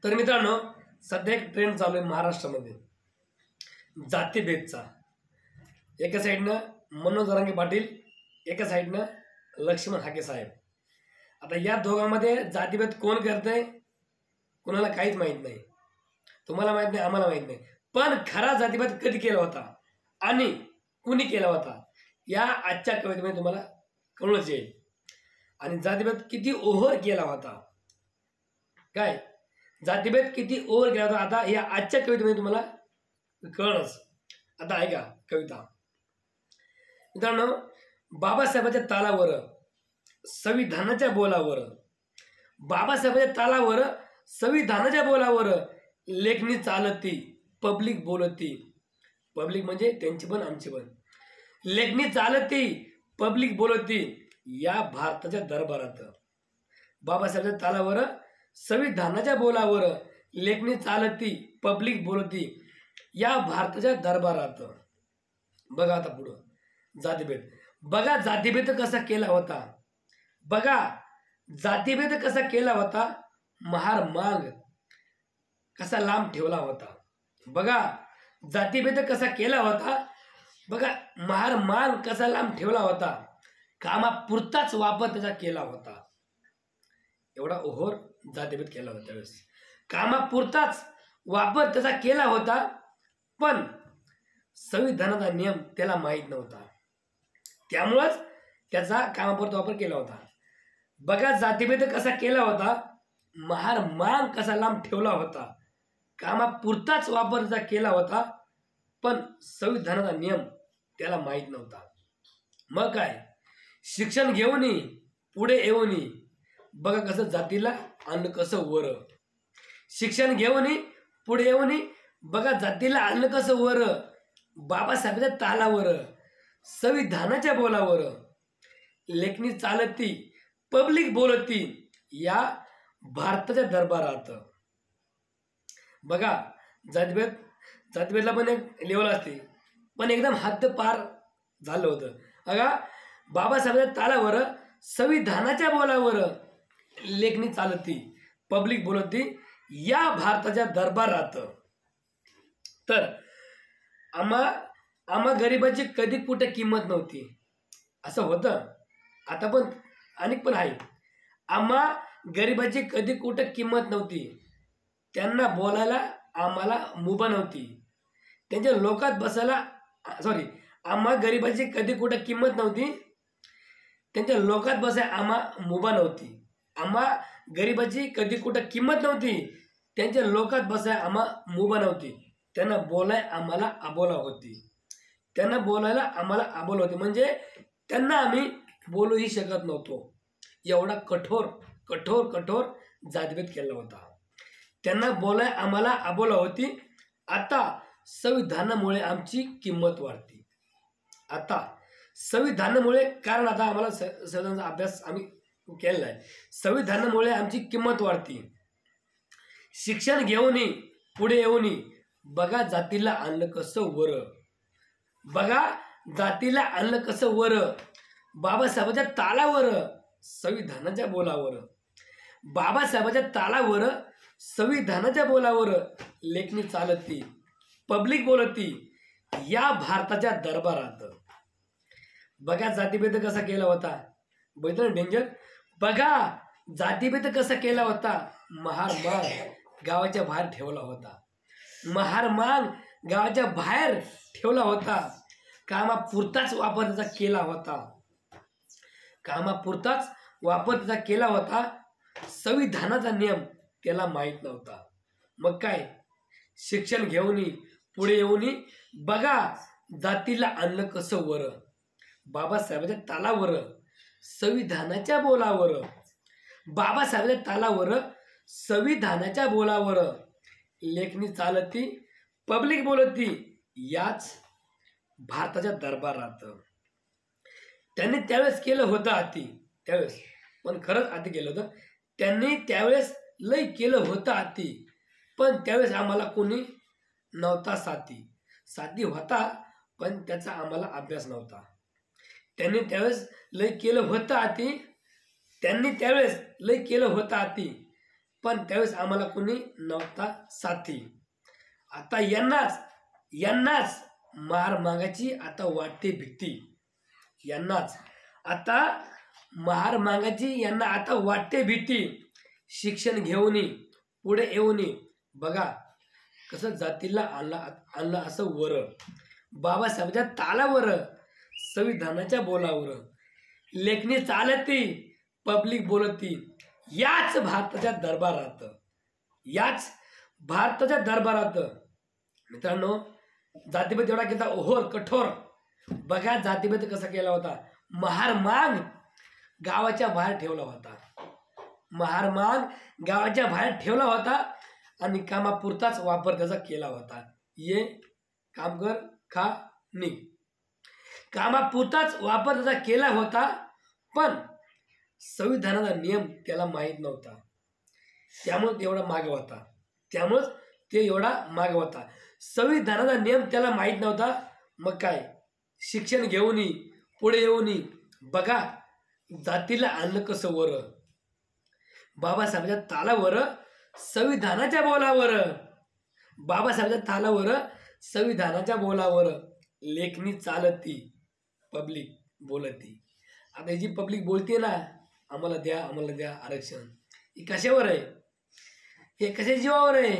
तर मित्रांनो, सध्या एक ट्रेंड चालू आहे महाराष्ट्रामध्ये जातीभेदचा. एका साईडनं मनोज जरांगे पाटील, एका साईडनं लक्ष्मण हाके साहेब. आता या दोघांमध्ये जातीभेद कोण करतंय कोणाला काहीच माहित नाही. तुम्हाला माहित नाही, आम्हाला माहित नाही. पण खरा जातीभेद कधी केला होता आणि कुणी केला होता या आजच्या कवितेमध्ये तुम्हाला कळूनच येईल. आणि जातीभेद किती ओव्हर केला होता, काय जातीभेद किती ओव्हर केला होता, आता या आजच्या कवितेमध्ये तुम्हाला कळणच. आता ऐका कविता. मित्रांनो, बाबासाहेबांच्या तालावर, संविधानाच्या बोलावर, बाबासाहेबांच्या तालावर, संविधानाच्या बोलावर लेखणी चालती, पब्लिक बोलती. पब्लिक म्हणजे त्यांची पण आमची पण. लेखणी चालती, पब्लिक बोलती या भारताच्या दरबारात. बाबासाहेबांच्या तालावर, संविधानाच्या बोलावर लेखणी चालती, पब्लिक बोलती या भारताच्या दरबारात. बघा आता पुढं जातीभेद. बघा जातीभेद कसा केला होता, बघा जातीभेद कसा केला होता, महार मांग कसा लांब ठेवला होता. बघा जातीभेद कसा केला होता, बघा महार मांग कसा लांब ठेवला होता, कामापुरताच वापर त्याचा केला होता. एवढा ओव्हर जातीभेद केला होता त्यावेळेस. कामापुरताच वापर त्याचा केला होता, पण संविधानाचा नियम त्याला माहीत नव्हता, त्यामुळंच त्याचा कामापुरता वापर केला होता. बघा जातीभेद कसा केला होता, महार मांग कसा लांब ठेवला होता, कामापुरताच वापर त्याचा केला होता, पण संविधानाचा नियम त्याला माहीत नव्हता. मग काय, शिक्षण घेऊनही पुढे येऊनही बघा कसं जातीला आणलं कसं वर. शिक्षण घेऊनही पुढे येऊनही बघा जातीला आणलं कसं वर. बाबासाहेबांच्या तालावर, संविधानाच्या बोलावर लेखणी चालती, पब्लिक बोलती या भारताच्या दरबारात. बघा जातीभेदला पण एक लेवल असते, पण एकदम हद्द पार झालं होतं. बघा बाबासाहेबांच्या तालावर, संविधानाच्या बोलावर लेखणी चालती, पब्लिक बोलती या भारताच्या दरबारात. तर आम्हा गरिबाची कधी कुठे किंमत नव्हती असं होतं. आता पण अनेक पण आहे. आम्हा गरिबाची कधी कुठे किंमत नव्हती, त्यांना बोलायला आम्हाला मुभा नव्हती, त्यांच्या लोकात बसायला आम्हा गरिबाची कधी कुठे किंमत नव्हती, त्यांच्या लोकात बसायला आम्हा मुभा नव्हती. आम्हा गरिबाची कधी कुठं किंमत नव्हती, त्यांच्या लोकात बसायला आम्हा मुभा नव्हती. त्यांना बोलाय आम्हाला आबोला होती, त्यांना बोलायला आम्हाला आबोला होती, म्हणजे त्यांना आम्ही बोलूही शकत नव्हतो. एवढा कठोर कठोर कठोर जातीभेद केला होता. त्यांना बोलाय आम्हाला आबोला होती. आता संविधानामुळे आमची किंमत वाढती. आता संविधानामुळे, कारण आता आम्हाला संविधानाचा अभ्यास आम्ही केलेला आहे, संविधानामुळे आमची किंमत वाढती. शिक्षण घेऊनही पुढे येऊनही बघा जातीला आणलं कसं वर. बघा जातीला आणलं कसं वर. बाबासाहेबांच्या तालावर, संविधानाच्या बोलावर, बाबासाहेबांच्या तालावर, संविधानाच्या बोलावर लेखणी चालती, पब्लिक बोलती या भारताच्या दरबारात. बघा जातीभेद कसा केला होता, बघितलं डेंजर. बघा जातीभेद कसा केला होता, महार मांग गावाच्या बाहेर ठेवला होता, महार मांग गावाच्या बाहेर ठेवला होता, कामापुरताच वापर त्याचा केला होता, कामापुरताच वापर त्याचा केला होता, संविधानाचा नियम त्याला माहीत नव्हता. मग काय, शिक्षण घेऊनही पुढे येऊनही बघा जातीला आणलं कसं वर. बाबासाहेबांच्या तालावर, संविधानाच्या बोलावर, बाबासाहेबांच्या तालावर, संविधानाच्या बोलावर लेखणी चालती, पब्लिक बोलती याच भारताच्या दरबारात. त्यांनी त्यावेळेस केलं होतं अति, त्यावेळेस पण खरंच अति केलं होतं. त्यांनी त्यावेळेस लय केलं होतं अति, पण त्यावेळेस आम्हाला कोणी नव्हता साथी. साथी होता पण त्याचा आम्हाला अभ्यास नव्हता. त्यांनी त्यावेळेस लय केलं होतं अति, त्यांनी त्यावेळेस लय केलं होतं अति, पण त्यावेळेस आम्हाला कोणी नव्हता साथी. आता यांनाच मार मागायची आता वाटते भीती. यांनाच आता मार मागायची यांना आता वाटते भीती. शिक्षण घेऊन पुढे येऊन बघा कसं जातीला आणलं असं वर. बाबासाहेबांच्या तालावर, संविधानाच्या बोलावर, लेखणी चालती, पब्लिक बोलती. याच भारताच्या दरबारात मित्रांनो जातीभेद एवढा केला ओहोर कठोर. बघा जातीभेद कसा केला होता. महारमाग गावाच्या बाहेर ठेवला होता आणि कामापुरताच वापर त्याचा केला होता. ये काम कर खा निघ, कामापुरताच वापर त्याचा केला होता. पण संविधानाचा नियम त्याला माहीत नव्हता, त्यामुळे ते एवढा मागे होता. संविधानाचा नियम त्याला माहीत नव्हता. मग काय, शिक्षण घेऊन पुढे येऊन बघा जातीला आणलं कसं वर. बाबासाहेबांच्या तालावर, संविधानाच्या बोलावर, लेखणी चालती, पब्लिक बोलती. आता ही जी पब्लिक बोलते ना, आम्हाला द्या आरक्षण, ही कशावर आहे? हे कशा जीवावर आहे?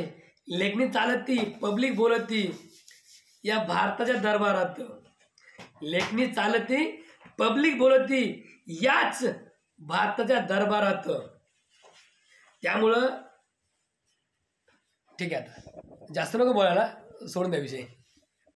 लेखणी चालती, पब्लिक बोलती. या भारताच्या दरबारात लेखणी चालती, पब्लिक बोलती. याच भारताच्या दरबारात. त्यामुळं ठीक आहे, आता जास्त नको बोलायला, सोडून द्या विषय.